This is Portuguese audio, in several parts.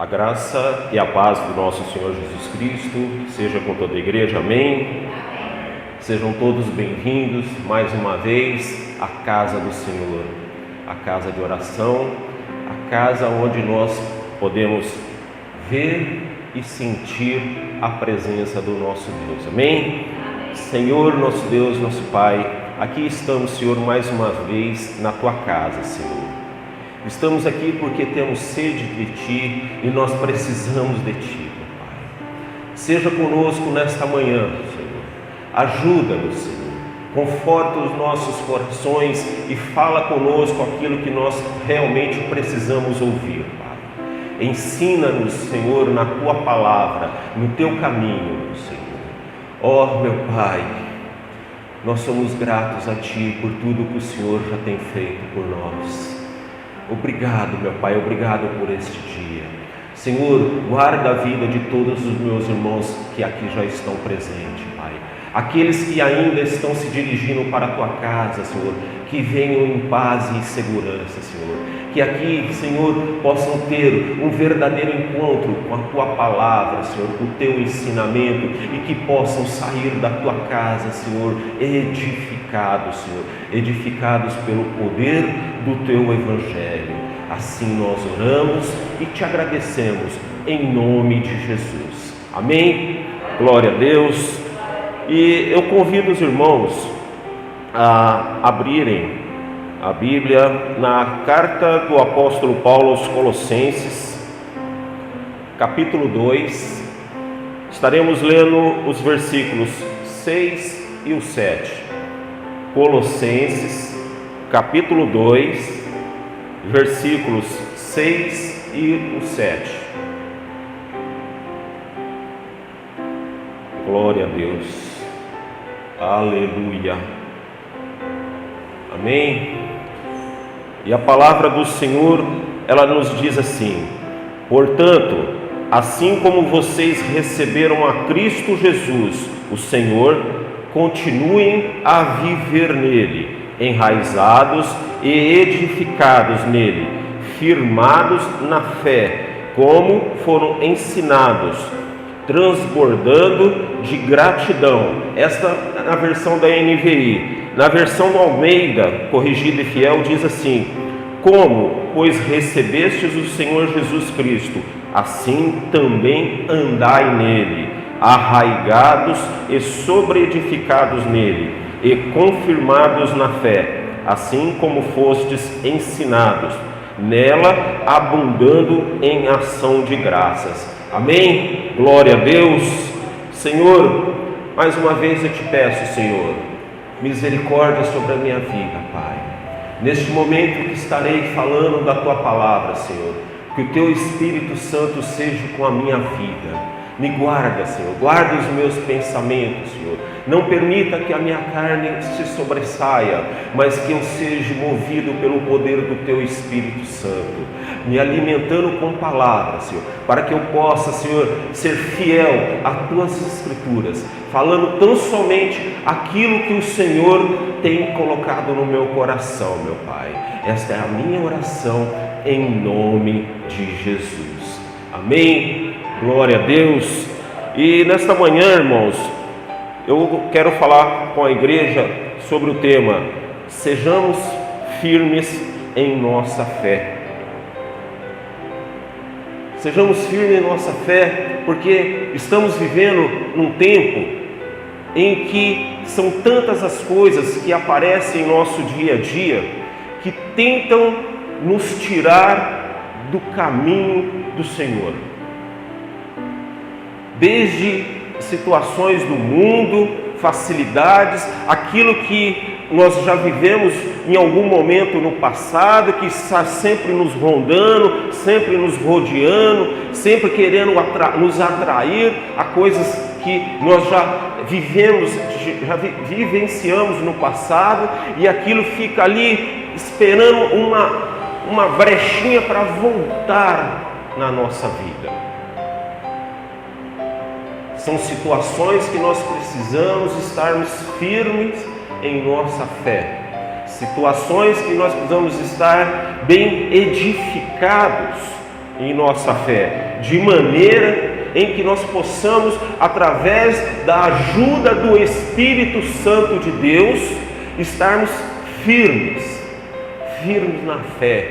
A graça e a paz do nosso Senhor Jesus Cristo seja com toda a igreja, amém? Sejam todos bem-vindos mais uma vez à casa do Senhor, a casa de oração, a casa onde nós podemos ver e sentir a presença do nosso Deus, amém? Senhor, nosso Deus, nosso Pai, aqui estamos, Senhor, mais uma vez na Tua casa, Senhor. Estamos aqui porque temos sede de Ti e nós precisamos de Ti, meu Pai. Seja conosco nesta manhã, Senhor. Ajuda-nos, Senhor. Conforta os nossos corações e fala conosco aquilo que nós realmente precisamos ouvir, Pai. Ensina-nos, Senhor, na Tua palavra, no Teu caminho, Senhor. Ó, meu Pai, nós somos gratos a Ti por tudo que o Senhor já tem feito por nós. Obrigado, meu Pai, obrigado por este dia. Senhor, guarda a vida de todos os meus irmãos que aqui já estão presentes, Pai. Aqueles que ainda estão se dirigindo para a Tua casa, Senhor, que venham em paz e segurança, Senhor. Que aqui, Senhor, possam ter um verdadeiro encontro com a Tua palavra, Senhor, com o Teu ensinamento, e que possam sair da Tua casa, Senhor, edificados, Senhor, edificados pelo poder do Teu Evangelho. Assim nós oramos e Te agradecemos, em nome de Jesus. Amém? Glória a Deus. E eu convido os irmãos a abrirem a Bíblia na carta do apóstolo Paulo aos Colossenses, capítulo 2. Estaremos lendo os versículos 6 e o 7. Colossenses, capítulo 2, versículos 6 e o 7. Glória a Deus. Aleluia. Amém? E a palavra do Senhor, ela nos diz assim: portanto, assim como vocês receberam a Cristo Jesus, o Senhor, continuem a viver nele, enraizados e edificados nele, firmados na fé, como foram ensinados, transbordando de gratidão. Esta na versão da NVI. Na versão do Almeida, corrigida e fiel, diz assim: como, pois recebestes o Senhor Jesus Cristo, assim também andai nele, arraigados e sobreedificados nele, e confirmados na fé, assim como fostes ensinados, nela abundando em ação de graças. Amém? Glória a Deus. Senhor, mais uma vez eu te peço, Senhor, misericórdia sobre a minha vida, Pai. Neste momento que estarei falando da Tua palavra, Senhor, que o Teu Espírito Santo seja com a minha vida. Me guarda, Senhor, guarda os meus pensamentos, Senhor. Não permita que a minha carne se sobressaia, mas que eu seja movido pelo poder do Teu Espírito Santo, me alimentando com palavras, Senhor, para que eu possa, Senhor, ser fiel às Tuas Escrituras, falando tão somente aquilo que o Senhor tem colocado no meu coração, meu Pai. Esta é a minha oração em nome de Jesus. Amém? Glória a Deus. E nesta manhã, irmãos, eu quero falar com a igreja sobre o tema: sejamos firmes em nossa fé. Sejamos firmes em nossa fé, porque estamos vivendo num tempo em que são tantas as coisas que aparecem em nosso dia a dia que tentam nos tirar do caminho do Senhor. Desde situações do mundo, facilidades, aquilo que nós já vivemos em algum momento no passado, que está sempre nos rondando, sempre nos rodeando, sempre querendo nos atrair a coisas que nós já vivenciamos no passado, e aquilo fica ali esperando uma brechinha para voltar na nossa vida. São situações que nós precisamos estarmos firmes em nossa fé. Situações que nós precisamos estar bem edificados em nossa fé. de maneira em que nós possamos, através da ajuda do Espírito Santo de Deus, estarmos firmes na fé,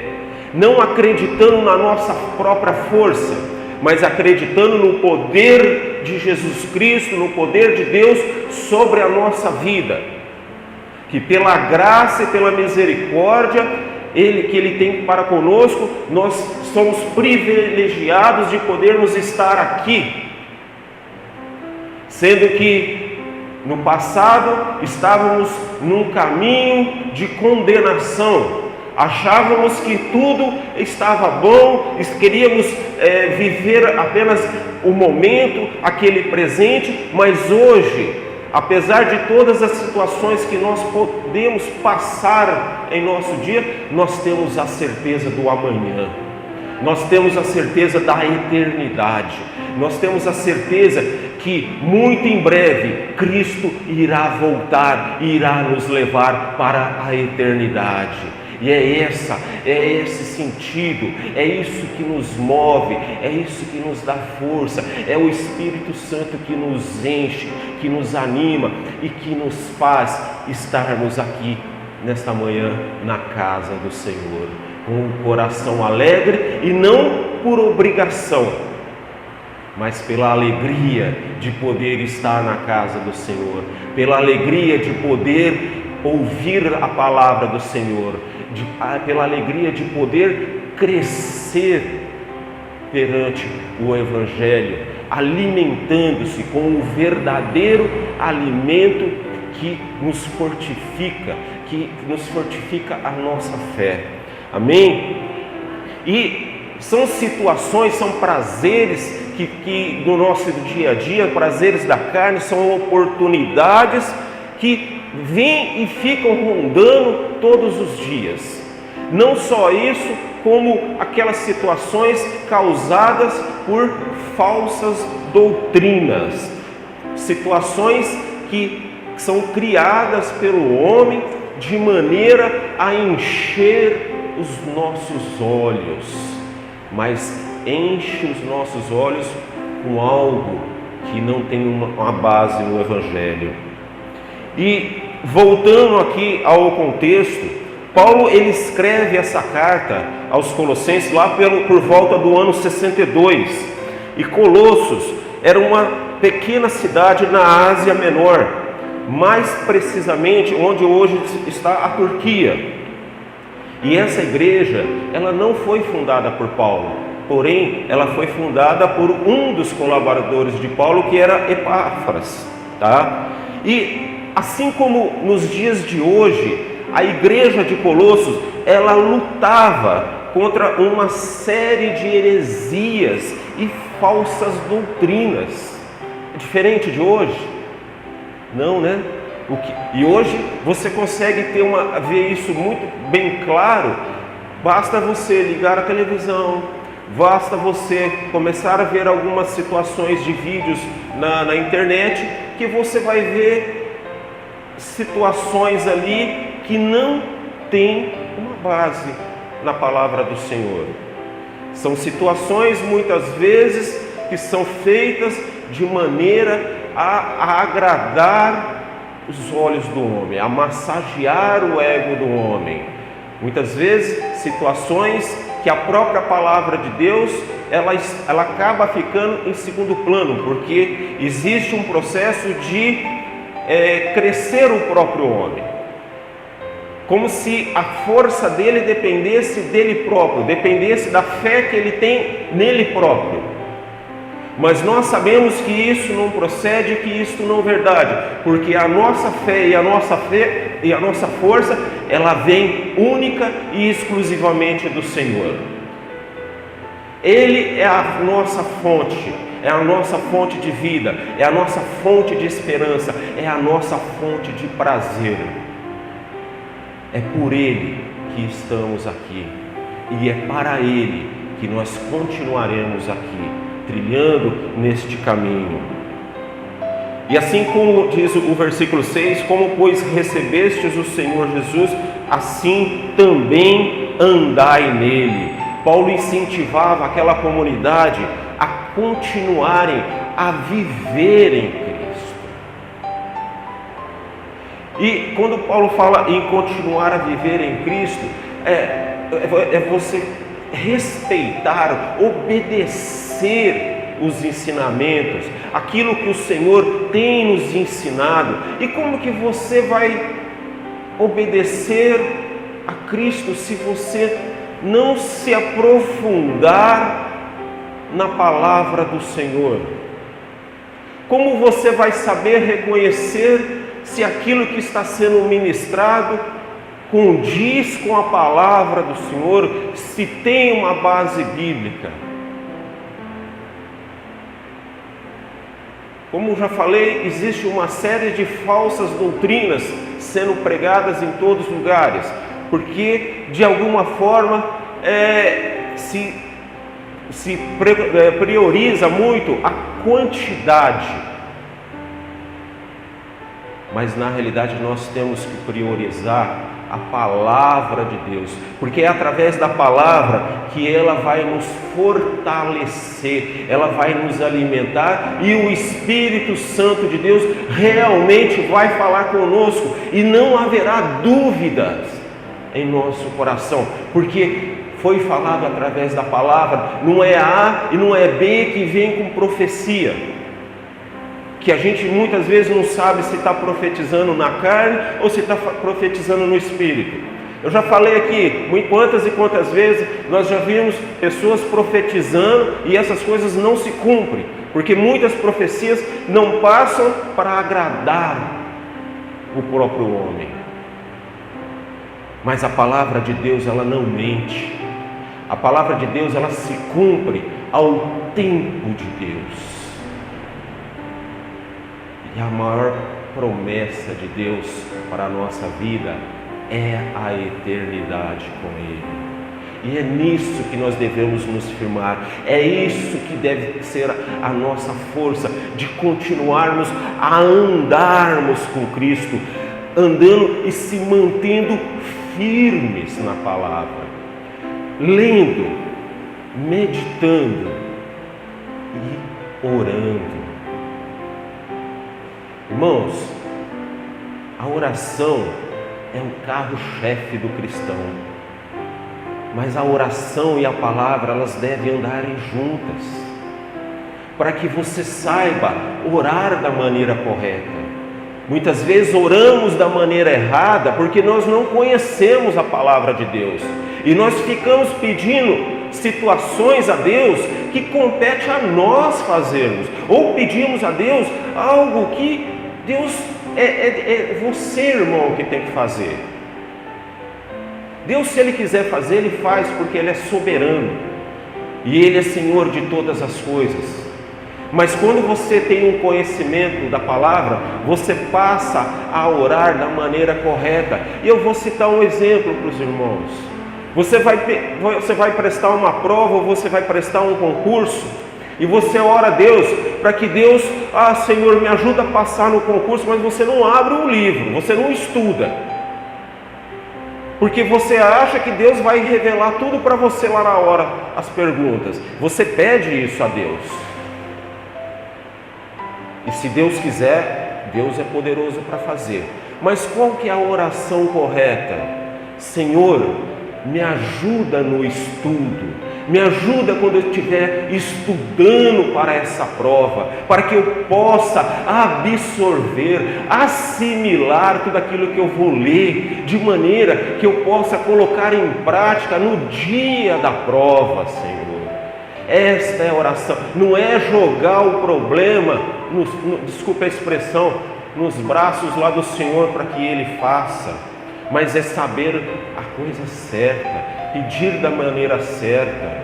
não acreditando na nossa própria força, mas acreditando no poder de Jesus Cristo, no poder de Deus sobre a nossa vida, que pela graça e pela misericórdia que Ele tem para conosco, nós somos privilegiados de podermos estar aqui, sendo que no passado estávamos num caminho de condenação, achávamos que tudo estava bom, queríamos viver apenas o momento, aquele presente, mas hoje, apesar de todas as situações que nós podemos passar em nosso dia, nós temos a certeza do amanhã, nós temos a certeza da eternidade, nós temos a certeza que muito em breve Cristo irá voltar e irá nos levar para a eternidade. E é esse sentido, é isso que nos move, é isso que nos dá força, é o Espírito Santo que nos enche, que nos anima e que nos faz estarmos aqui nesta manhã na casa do Senhor, com um coração alegre e não por obrigação, mas pela alegria de poder estar na casa do Senhor, pela alegria de poder ouvir a palavra do Senhor, pela alegria de poder crescer perante o Evangelho, alimentando-se com o verdadeiro alimento que nos fortifica a nossa fé. Amém? E são situações, são prazeres que no nosso dia a dia, prazeres da carne, são oportunidades que vêm e ficam rondando todos os dias. Não só isso, como aquelas situações causadas por falsas doutrinas, situações que são criadas pelo homem de maneira a encher os nossos olhos, mas enche os nossos olhos com algo que não tem uma base no Evangelho. E voltando aqui ao contexto, Paulo ele escreve essa carta aos Colossenses lá por volta do ano 62, e Colossos era uma pequena cidade na Ásia Menor, mais precisamente onde hoje está a Turquia. E essa igreja, ela não foi fundada por Paulo, porém ela foi fundada por um dos colaboradores de Paulo, que era Epáfras, tá? E assim como nos dias de hoje, a igreja de Colossos, ela lutava contra uma série de heresias e falsas doutrinas. É diferente de hoje? Não, né? E hoje você consegue ver isso muito bem claro. Basta você ligar a televisão, basta você começar a ver algumas situações de vídeos na internet, que você vai ver situações ali que não tem uma base na palavra do Senhor. São situações muitas vezes que são feitas de maneira a agradar os olhos do homem, a massagear o ego do homem. Muitas vezes situações que a própria palavra de Deus ela acaba ficando em segundo plano, porque existe um processo de crescer o próprio homem, como se a força dele dependesse dele próprio, dependesse da fé que ele tem nele próprio. Mas nós sabemos que isso não procede, que isso não é verdade, porque a nossa fé e a nossa força, ela vem única e exclusivamente do Senhor. Ele é a nossa fonte, é a nossa fonte de vida, é a nossa fonte de esperança, é a nossa fonte de prazer. É por Ele que estamos aqui, e é para Ele que nós continuaremos aqui, trilhando neste caminho. E assim como diz o versículo 6, como pois recebestes o Senhor Jesus, assim também andai nele, Paulo incentivava aquela comunidade a continuarem a viver em Cristo. E quando Paulo fala em continuar a viver em Cristo, é você respeitar, obedecer os ensinamentos, aquilo que o Senhor tem nos ensinado. E como que você vai obedecer a Cristo se você não se aprofundar na palavra do Senhor? Como você vai saber reconhecer se aquilo que está sendo ministrado condiz com a palavra do Senhor, se tem uma base bíblica? Como já falei, existe uma série de falsas doutrinas sendo pregadas em todos os lugares, porque de alguma forma se prioriza muito a quantidade, mas na realidade nós temos que priorizar a palavra de Deus, porque é através da palavra que ela vai nos fortalecer, ela vai nos alimentar, e o Espírito Santo de Deus realmente vai falar conosco, e não haverá dúvidas em nosso coração, porque foi falado através da palavra. Não é A e não é B que vem com profecia, que a gente muitas vezes não sabe se está profetizando na carne ou se está profetizando no Espírito. Eu já falei aqui, quantas e quantas vezes nós já vimos pessoas profetizando e essas coisas não se cumprem, porque muitas profecias não passam para agradar o próprio homem. Mas a palavra de Deus, ela não mente. A palavra de Deus, ela se cumpre ao tempo de Deus. E a maior promessa de Deus para a nossa vida é a eternidade com Ele. E é nisso que nós devemos nos firmar. É isso que deve ser a nossa força de continuarmos a andarmos com Cristo, andando e se mantendo firmes na palavra, lendo, meditando e orando. Irmãos, a oração é o carro-chefe do cristão, mas a oração e a palavra, elas devem andarem juntas, para que você saiba orar da maneira correta. Muitas vezes oramos da maneira errada, porque nós não conhecemos a palavra de Deus, e nós ficamos pedindo situações a Deus que compete a nós fazermos, ou pedimos a Deus algo que Deus é você, irmão, que tem que fazer. Deus, se Ele quiser fazer, Ele faz, porque Ele é soberano e Ele é Senhor de todas as coisas. Mas quando você tem um conhecimento da palavra, você passa a orar da maneira correta. E eu vou citar um exemplo para os irmãos. Você vai prestar uma prova, ou você vai prestar um concurso, e você ora a Deus para que Deus, Senhor, me ajuda a passar no concurso, mas você não abre um livro, você não estuda, porque você acha que Deus vai revelar tudo para você lá na hora, as perguntas. Você pede isso a Deus, e se Deus quiser, Deus é poderoso para fazer. Mas qual que é a oração correta? Senhor, me ajuda no estudo, me ajuda quando eu estiver estudando para essa prova, para que eu possa absorver, assimilar tudo aquilo que eu vou ler, de maneira que eu possa colocar em prática no dia da prova, Senhor. Esta é a oração, não é jogar o problema, desculpa a expressão, nos braços lá do Senhor para que Ele faça, mas é saber a coisa certa, pedir da maneira certa.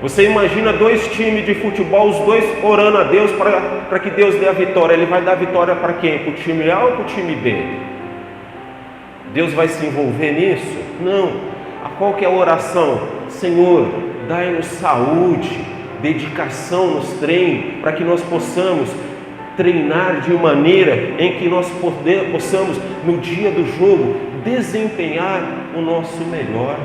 Você imagina dois times de futebol, os dois orando a Deus para que Deus dê a vitória. Ele vai dar a vitória para quem? Para o time A ou para o time B? Deus vai se envolver nisso? Não. Qual que é a oração? Senhor, dai-nos saúde, dedicação nos treinos, para que nós possamos treinar de maneira em que nós possamos, no dia do jogo, desempenhar o nosso melhor.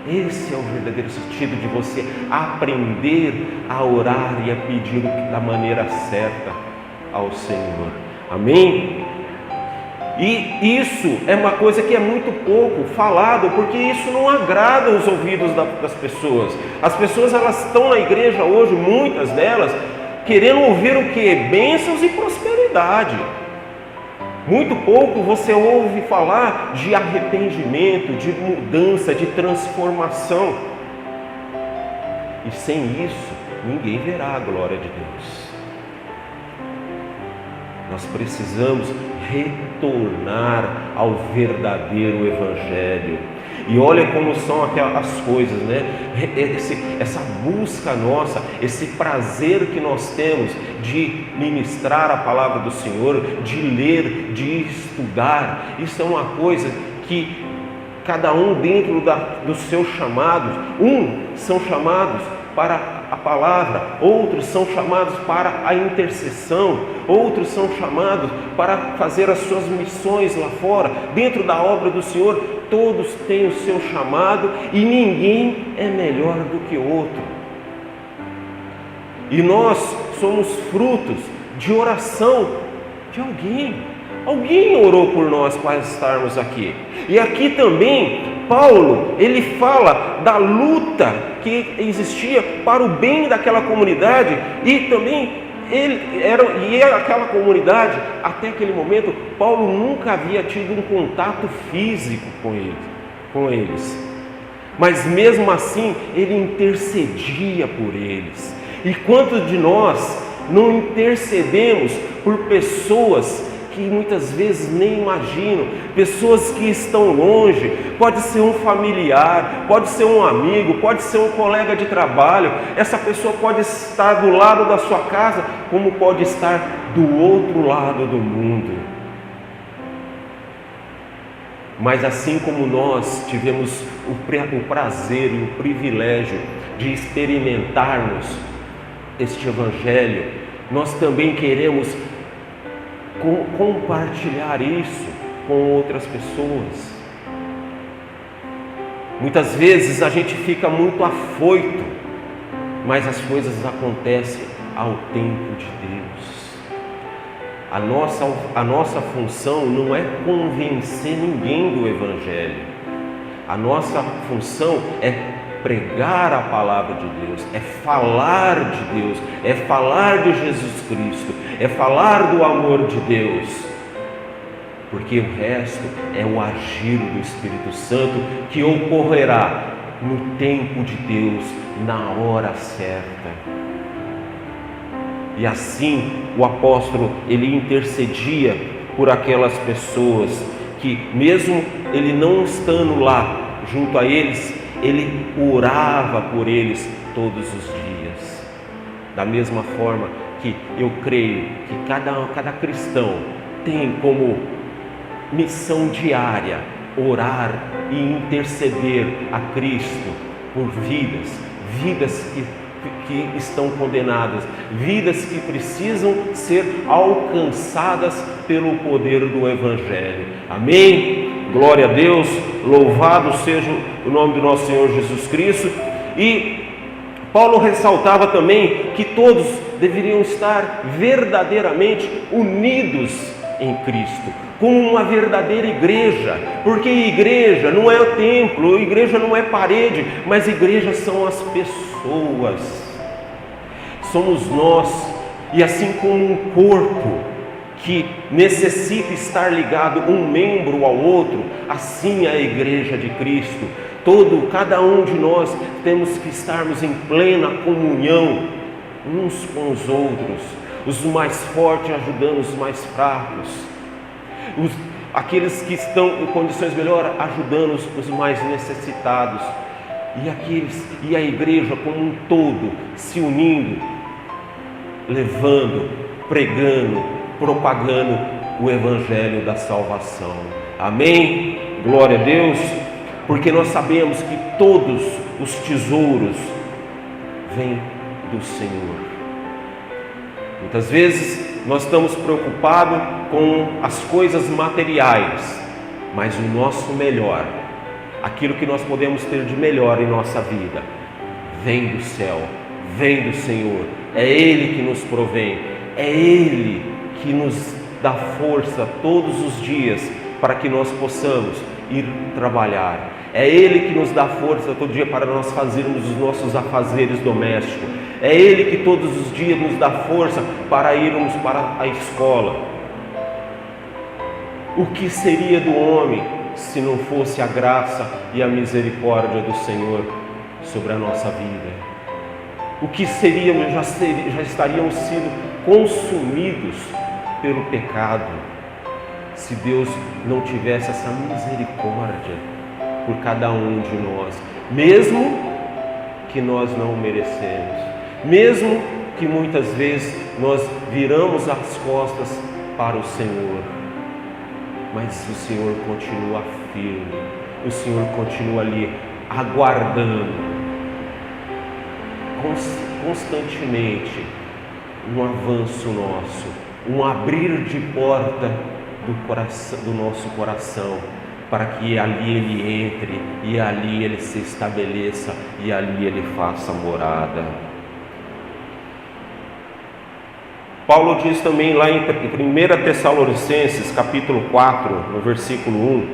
Esse é o verdadeiro sentido de você aprender a orar e a pedir da maneira certa ao Senhor. Amém? E isso é uma coisa que é muito pouco falado, porque isso não agrada os ouvidos das pessoas. As pessoas, elas estão na igreja hoje, muitas delas, querendo ouvir o quê? Bênçãos e prosperidade. Muito pouco você ouve falar de arrependimento, de mudança, de transformação. E sem isso, ninguém verá a glória de Deus. Nós precisamos retornar ao verdadeiro Evangelho. E olha como são aquelas coisas, né? Essa busca nossa, esse prazer que nós temos de ministrar a palavra do Senhor, de ler, de estudar. Isso é uma coisa que cada um dentro dos seus chamados, são chamados para a palavra, outros são chamados para a intercessão, outros são chamados para fazer as suas missões lá fora, dentro da obra do Senhor. Todos têm o seu chamado e ninguém é melhor do que o outro. E nós somos frutos de oração de alguém. Alguém orou por nós para estarmos aqui. E aqui também, Paulo, ele fala da luta que existia para o bem daquela comunidade. E também aquela comunidade, até aquele momento, Paulo nunca havia tido um contato físico com eles. Mas mesmo assim, ele intercedia por eles. E quantos de nós não intercedemos por pessoas que muitas vezes nem imaginam, pessoas que estão longe? Pode ser um familiar, pode ser um amigo, pode ser um colega de trabalho. Essa pessoa pode estar do lado da sua casa, como pode estar do outro lado do mundo. Mas assim como nós tivemos o prazer e o privilégio de experimentarmos este Evangelho, nós também queremos compartilhar isso com outras pessoas. Muitas vezes a gente fica muito afoito, mas as coisas acontecem ao tempo de Deus. A nossa função não é convencer ninguém do Evangelho. A nossa função é pregar a palavra de Deus, é falar de Deus, é falar de Jesus Cristo, é falar do amor de Deus, porque o resto é o agir do Espírito Santo que ocorrerá no tempo de Deus, na hora certa. E assim o apóstolo, ele intercedia por aquelas pessoas que, mesmo ele não estando lá junto a eles, ele orava por eles todos os dias. Da mesma forma que eu creio que cada cristão tem como missão diária orar e interceder a Cristo por vidas que estão condenadas, vidas que precisam ser alcançadas pelo poder do Evangelho. Amém? Glória a Deus, louvado seja o nome do nosso Senhor Jesus Cristo. E Paulo ressaltava também que todos deveriam estar verdadeiramente unidos em Cristo, como uma verdadeira igreja, porque igreja não é o templo, igreja não é parede, mas igreja são as pessoas, somos nós. E assim como um corpo que necessita estar ligado um membro ao outro, assim é a igreja de Cristo. Cada um de nós temos que estarmos em plena comunhão uns com os outros, os mais fortes ajudando os mais fracos, aqueles que estão em condições melhores ajudando os mais necessitados, e a igreja como um todo se unindo, levando, pregando, propagando o Evangelho da salvação. Amém? Glória a Deus, porque nós sabemos que todos os tesouros vêm do Senhor. Muitas vezes nós estamos preocupados com as coisas materiais, mas o nosso melhor aquilo que nós podemos ter de melhor em nossa vida, vem do céu, vem do Senhor. É Ele que nos provém, é Ele que nos dá força todos os dias para que nós possamos ir trabalhar. É Ele que nos dá força todo dia para nós fazermos os nossos afazeres domésticos. É Ele que todos os dias nos dá força para irmos para a escola. O que seria do homem se não fosse a graça e a misericórdia do Senhor sobre a nossa vida? O que seríamos? Já estaríamos sido consumidos pelo pecado, se Deus não tivesse essa misericórdia por cada um de nós, mesmo que nós não merecemos, mesmo que muitas vezes nós viramos as costas para o Senhor, mas o Senhor continua firme, o Senhor continua ali aguardando constantemente um avanço nosso, um abrir de porta do nosso coração, para que ali Ele entre e ali Ele se estabeleça e ali Ele faça morada. Paulo diz também lá em 1 Tessalonicenses capítulo 4, no versículo 1,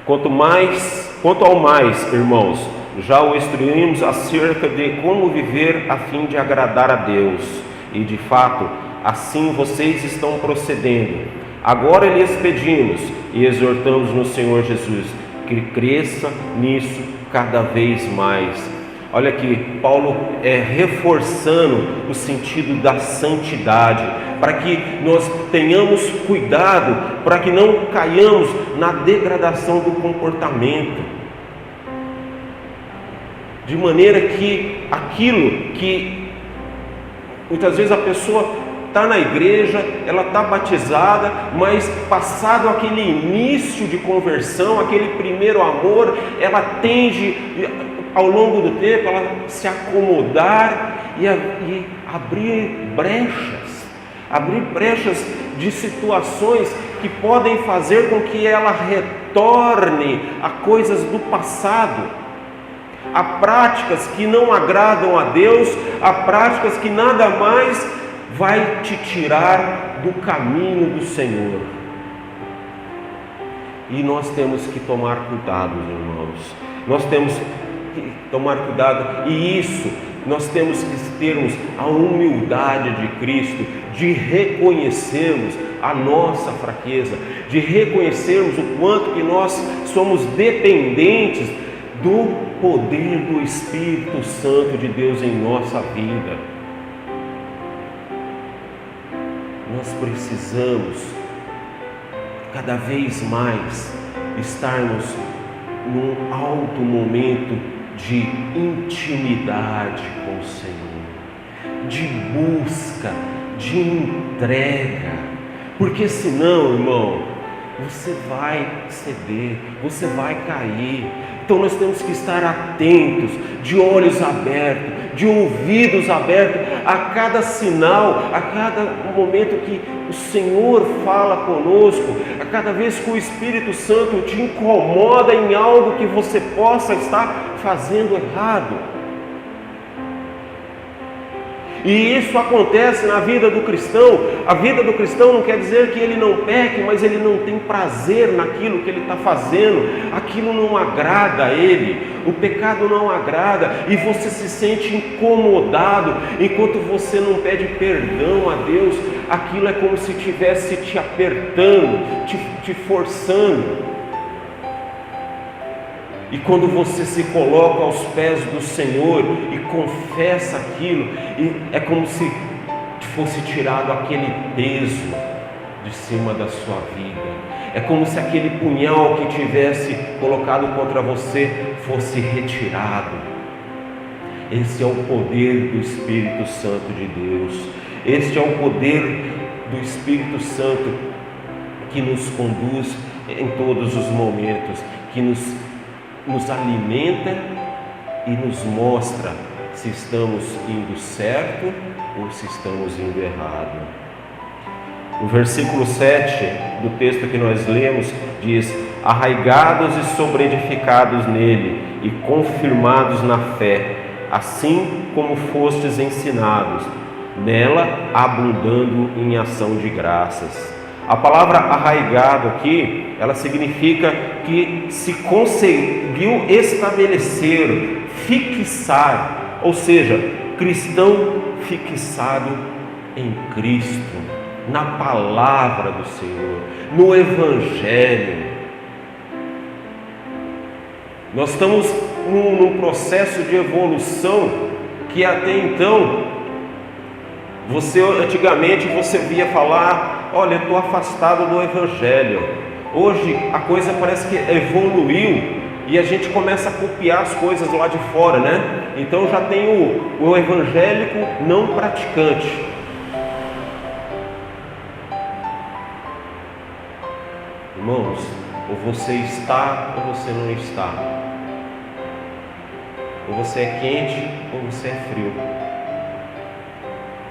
quanto ao mais, irmãos, já o instruímos acerca de como viver a fim de agradar a Deus, e de fato, assim vocês estão procedendo. Agora lhes pedimos e exortamos no Senhor Jesus que cresça nisso cada vez mais. Olha aqui, Paulo reforçando o sentido da santidade, para que nós tenhamos cuidado, para que não caiamos na degradação do comportamento, de maneira que aquilo que muitas vezes a pessoa está na igreja, ela está batizada, mas passado aquele início de conversão, aquele primeiro amor, ela tende ao longo do tempo ela se acomodar e abrir brechas de situações que podem fazer com que ela retorne a coisas do passado, a práticas que não agradam a Deus, a práticas que nada mais vai te tirar do caminho do Senhor. E nós temos que tomar cuidado, irmãos. Nós temos que tomar cuidado, e isso nós temos que termos a humildade de Cristo, de reconhecermos a nossa fraqueza, de reconhecermos o quanto que nós somos dependentes do poder do Espírito Santo de Deus em nossa vida. Nós precisamos cada vez mais estarmos num alto momento de intimidade com o Senhor, de busca, de entrega, porque senão, irmão, você vai ceder, você vai cair. Então nós temos que estar atentos, de olhos abertos, de ouvidos abertos a cada sinal, a cada momento que o Senhor fala conosco, a cada vez que o Espírito Santo te incomoda em algo que você possa estar fazendo errado. E isso acontece na vida do cristão. A vida do cristão não quer dizer que ele não peque, mas ele não tem prazer naquilo que ele está fazendo. Aquilo não agrada a ele, o pecado não agrada, e você se sente incomodado. Enquanto você não pede perdão a Deus, aquilo é como se estivesse te apertando, te forçando. E quando você se coloca aos pés do Senhor e confessa aquilo, é como se fosse tirado aquele peso de cima da sua vida. É como se aquele punhal que tivesse colocado contra você fosse retirado. Esse é o poder do Espírito Santo de Deus. Este é o poder do Espírito Santo que nos conduz em todos os momentos, que nos alimenta e nos mostra se estamos indo certo ou se estamos indo errado. O versículo 7 do texto que nós lemos diz: arraigados e sobreedificados nele e confirmados na fé, assim como fostes ensinados, nela abundando em ação de graças. A palavra arraigado aqui, ela significa que se conseguiu estabelecer, fixar, ou seja, cristão fixado em Cristo, na palavra do Senhor, no Evangelho. Nós estamos num processo de evolução que até então, antigamente você via falar, olha, eu estou afastado do Evangelho. Hoje a coisa parece que evoluiu e a gente começa a copiar as coisas lá de fora, né? Então já tem o evangélico não praticante. Irmãos, ou você está ou você não está. Ou você é quente ou você é frio.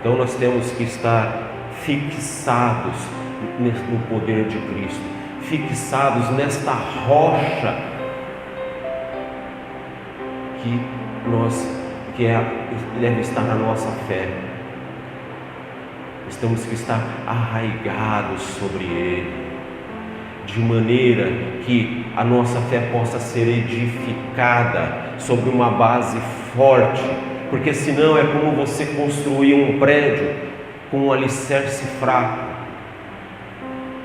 Então nós temos que estar fixados no poder de Cristo, fixados nesta rocha que deve estar na nossa fé. Nós temos que estar arraigados sobre Ele, de maneira que a nossa fé possa ser edificada sobre uma base forte, porque senão é como você construir um prédio com um alicerce fraco.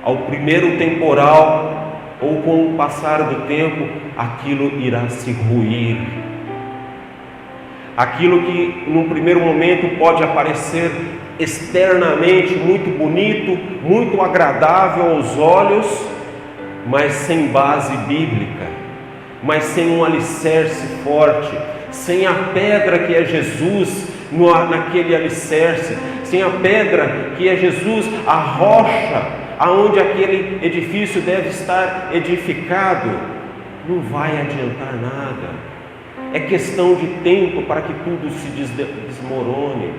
Ao primeiro temporal ou com o passar do tempo, aquilo irá se ruir. Aquilo que num primeiro momento pode aparecer externamente muito bonito, muito agradável aos olhos, mas sem base bíblica, mas sem um alicerce forte, sem a pedra que é Jesus naquele alicerce, sem a pedra que é Jesus, a rocha aonde aquele edifício deve estar edificado, não vai adiantar nada. É questão de tempo para que tudo se desmorone.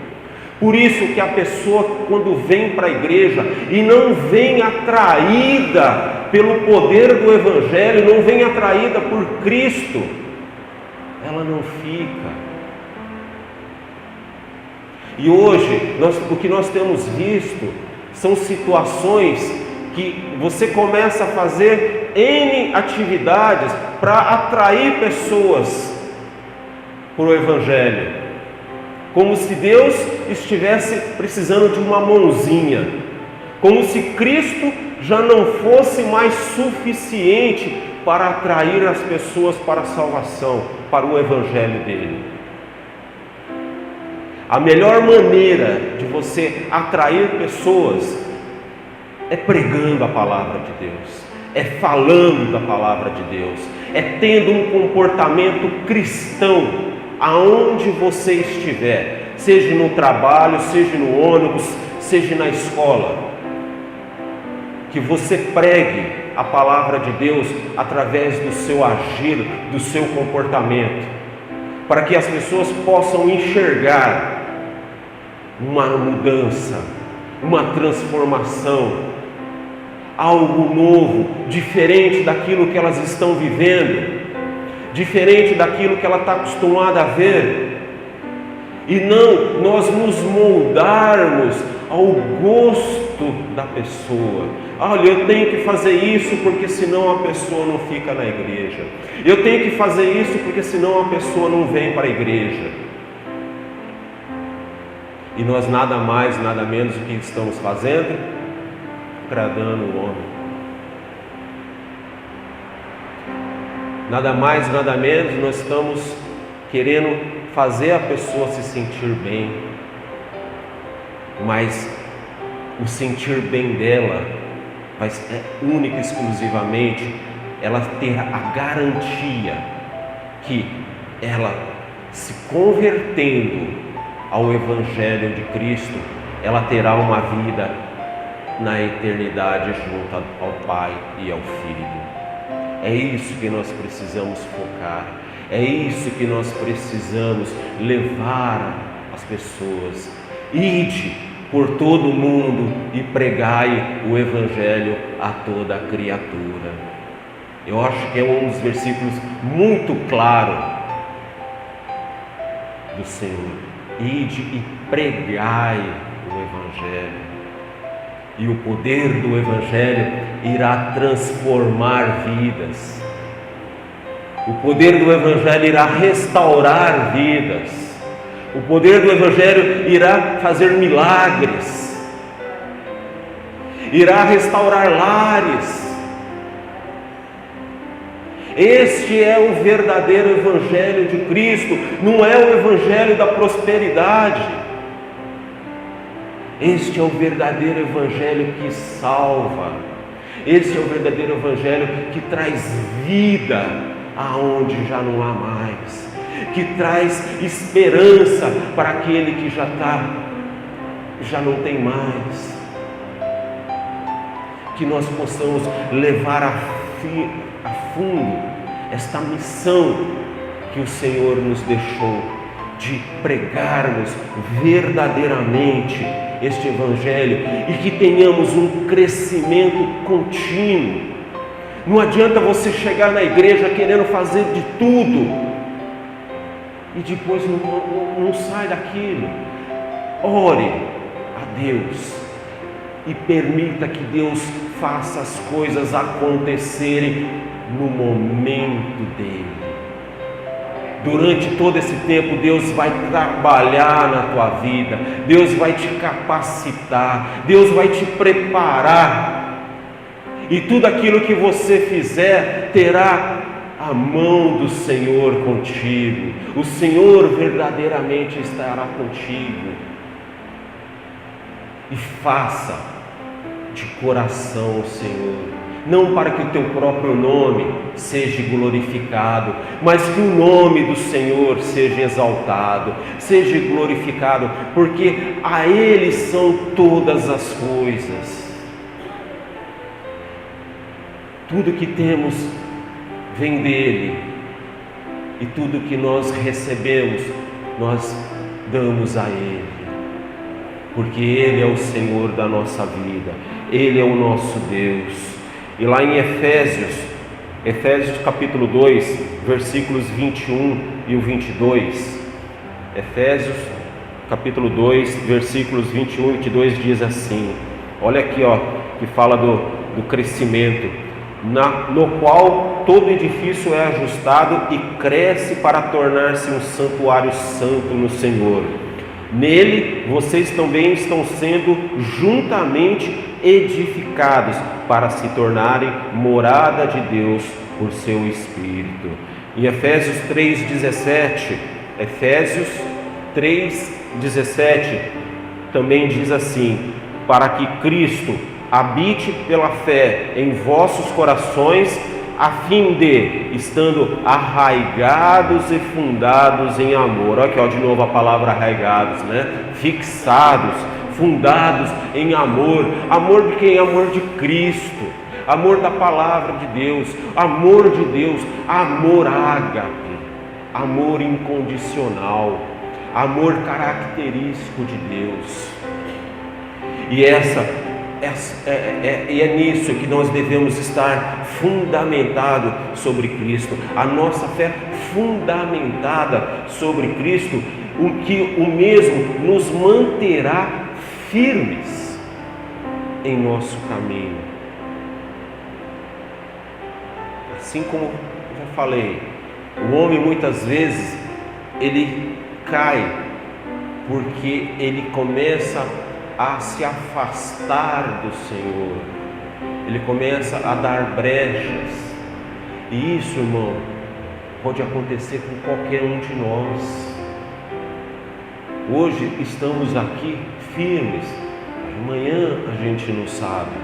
Por isso que a pessoa, quando vem para a igreja e não vem atraída pelo poder do Evangelho, não vem atraída por Cristo, ela não fica. E hoje, o que nós temos visto são situações que você começa a fazer N atividades para atrair pessoas para o Evangelho, como se Deus estivesse precisando de uma mãozinha, como se Cristo já não fosse mais suficiente para atrair as pessoas para a salvação, para o Evangelho dele. A melhor maneira de você atrair pessoas é pregando a palavra de Deus, é falando da palavra de Deus, é tendo um comportamento cristão aonde você estiver, seja no trabalho, seja no ônibus, seja na escola, que você pregue a palavra de Deus através do seu agir, do seu comportamento, para que as pessoas possam enxergar uma mudança, uma transformação, algo novo, diferente daquilo que elas estão vivendo, diferente daquilo que ela está acostumada a ver, e não nós nos moldarmos ao gosto da pessoa. Olha, eu tenho que fazer isso porque senão a pessoa não fica na igreja, eu tenho que fazer isso porque senão a pessoa não vem para a igreja. E nós nada mais, nada menos o que estamos fazendo? Agradando o homem. Nada mais, nada menos, nós estamos querendo fazer a pessoa se sentir bem, mas o sentir bem dela vai ser única e exclusivamente ela ter a garantia que ela, se convertendo ao Evangelho de Cristo, ela terá uma vida na eternidade junto ao Pai e ao Filho. É isso que nós precisamos focar, é isso que nós precisamos levar às pessoas. Ide por todo o mundo e pregai o Evangelho a toda criatura. Eu acho que é um dos versículos muito claro do Senhor. Ide e pregai o Evangelho. E o poder do Evangelho irá transformar vidas. O poder do Evangelho irá restaurar vidas. O poder do Evangelho irá fazer milagres. Irá restaurar lares. Este é o verdadeiro Evangelho de Cristo. Não é o Evangelho da prosperidade. Este é o verdadeiro Evangelho que salva. Este é o verdadeiro Evangelho que traz vida aonde já não há mais, que traz esperança para aquele que já não tem mais. Que nós possamos levar a fundo esta missão que o Senhor nos deixou, de pregarmos verdadeiramente este Evangelho e que tenhamos um crescimento contínuo. Não adianta você chegar na igreja querendo fazer de tudo e depois não sai daquilo. Ore a Deus e permita que Deus faça as coisas acontecerem no momento dele. Durante todo esse tempo, Deus vai trabalhar na tua vida, Deus vai te capacitar, Deus vai te preparar, e tudo aquilo que você fizer terá a mão do Senhor contigo. O Senhor verdadeiramente estará contigo. E faça de coração o Senhor, não para que o teu próprio nome seja glorificado, mas que o nome do Senhor seja exaltado, seja glorificado, porque a Ele são todas as coisas. Tudo que temos vem dEle, e tudo que nós recebemos, nós damos a Ele, porque Ele é o Senhor da nossa vida, Ele é o nosso Deus. E lá em Efésios capítulo 2, versículos 21 e o 22, Efésios capítulo 2, versículos 21 e 22 diz assim, olha aqui que fala do crescimento, no qual todo edifício é ajustado e cresce para tornar-se um santuário santo no Senhor. Nele vocês também estão sendo juntamente edificados para se tornarem morada de Deus por seu Espírito. Em Efésios 3,17 também diz assim, para que Cristo habite pela fé em vossos corações, a fim de, estando arraigados e fundados em amor. Olha aqui, de novo a palavra arraigados, fixados, fundados em amor. Amor de quem? Amor de Cristo, amor da palavra de Deus, amor de Deus, amor ágape, amor incondicional, amor característico de Deus. E é nisso que nós devemos estar fundamentado sobre Cristo, a nossa fé fundamentada sobre Cristo, o que o mesmo nos manterá firmes em nosso caminho. Assim como eu já falei, o homem muitas vezes ele cai porque ele começa a se afastar do Senhor, ele começa a dar brechas, e isso, irmão, pode acontecer com qualquer um de nós. Hoje estamos aqui firmes, amanhã a gente não sabe,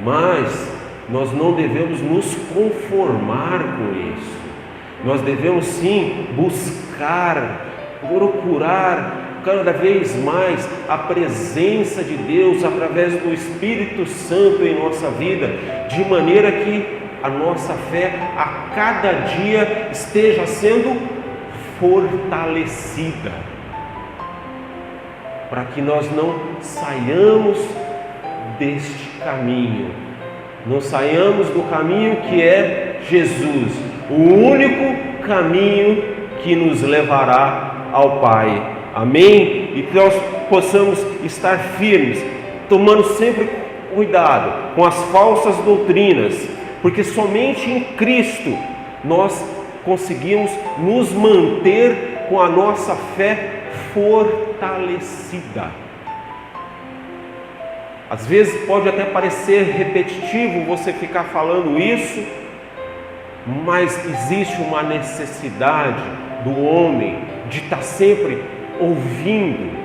mas nós não devemos nos conformar com isso. Nós devemos sim procurar cada vez mais a presença de Deus através do Espírito Santo em nossa vida, de maneira que a nossa fé a cada dia esteja sendo fortalecida, para que nós não saiamos deste caminho, não saiamos do caminho que é Jesus, o único caminho que nos levará ao Pai. Amém? E que nós possamos estar firmes, tomando sempre cuidado com as falsas doutrinas, porque somente em Cristo nós conseguimos nos manter com a nossa fé fortalecida. Às vezes pode até parecer repetitivo você ficar falando isso, mas existe uma necessidade do homem de estar sempre ouvindo.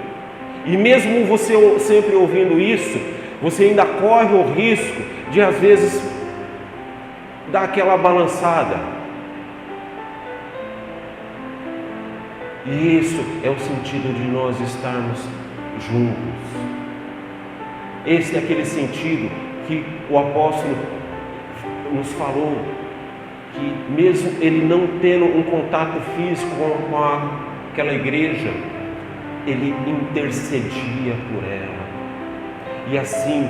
E mesmo você sempre ouvindo isso, você ainda corre o risco de às vezes dar aquela balançada. E isso é o sentido de nós estarmos juntos. Esse é aquele sentido que o apóstolo nos falou, que mesmo ele não tendo um contato físico com aquela igreja, ele intercedia por ela. E assim,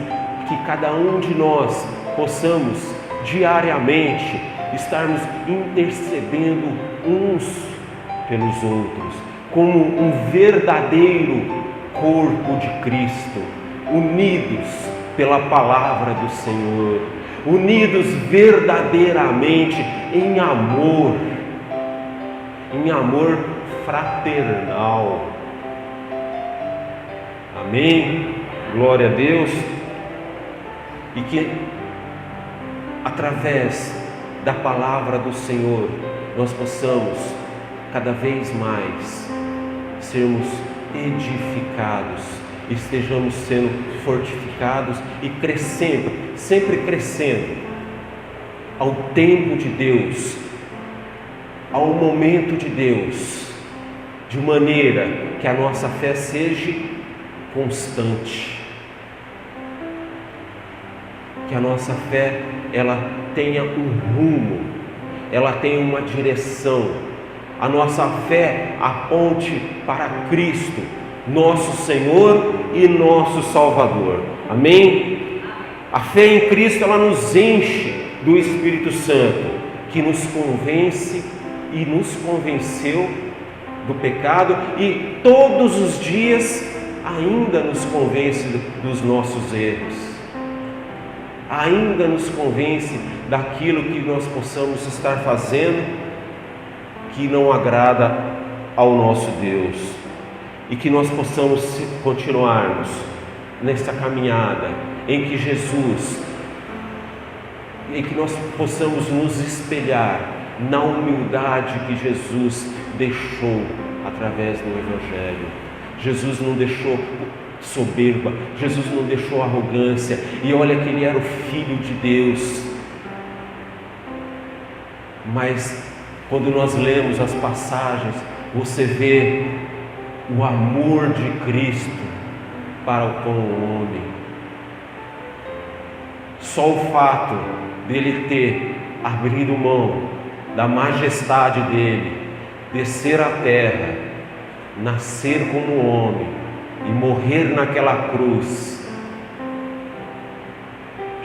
que cada um de nós possamos diariamente estarmos intercedendo uns pelos outros, como um verdadeiro corpo de Cristo, unidos pela palavra do Senhor, unidos verdadeiramente em amor fraternal. Amém? Glória a Deus. E que através da palavra do Senhor nós possamos cada vez mais sermos edificados, estejamos sendo fortificados e crescendo, sempre crescendo ao tempo de Deus, ao momento de Deus, de maneira que a nossa fé seja constante, que a nossa fé ela tenha um rumo, ela tenha uma direção, a nossa fé aponte para Cristo, nosso Senhor e nosso Salvador. Amém? A fé em Cristo ela nos enche do Espírito Santo, que nos convence e nos convenceu do pecado e todos os dias ainda nos convence dos nossos erros, ainda nos convence daquilo que nós possamos estar fazendo que não agrada ao nosso Deus, e que nós possamos continuarmos nessa caminhada em que Jesus, em que nós possamos nos espelhar na humildade que Jesus deixou através do Evangelho. Jesus não deixou soberba, Jesus não deixou arrogância, e olha que ele era o Filho de Deus. Mas quando nós lemos as passagens, você vê o amor de Cristo para com o homem. Só o fato dele ter abrido mão da majestade dele, descer à terra, nascer como homem e morrer naquela cruz,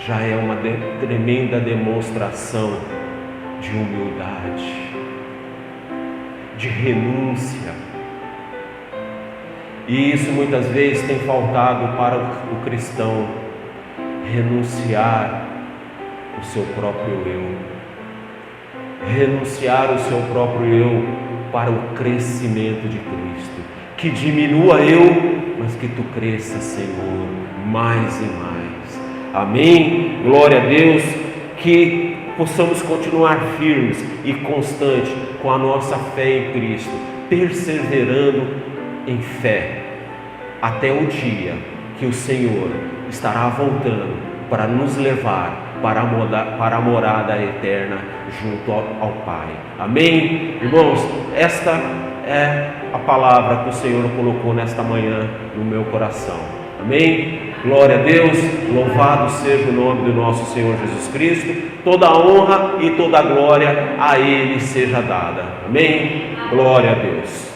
já é uma tremenda demonstração de humildade, de renúncia. E isso muitas vezes tem faltado para o cristão, renunciar o seu próprio eu, renunciar o seu próprio eu para o crescimento de Cristo. Que diminua eu, mas que tu cresça, Senhor, mais e mais. Amém? Glória a Deus. Que possamos continuar firmes e constantes com a nossa fé em Cristo, perseverando em fé, até o dia que o Senhor estará voltando para nos levar para a morada eterna junto ao Pai. Amém? Irmãos, esta é a palavra que o Senhor colocou nesta manhã no meu coração. Amém? Glória a Deus, louvado seja o nome do nosso Senhor Jesus Cristo. Toda a honra e toda a glória a Ele seja dada. Amém? Glória a Deus.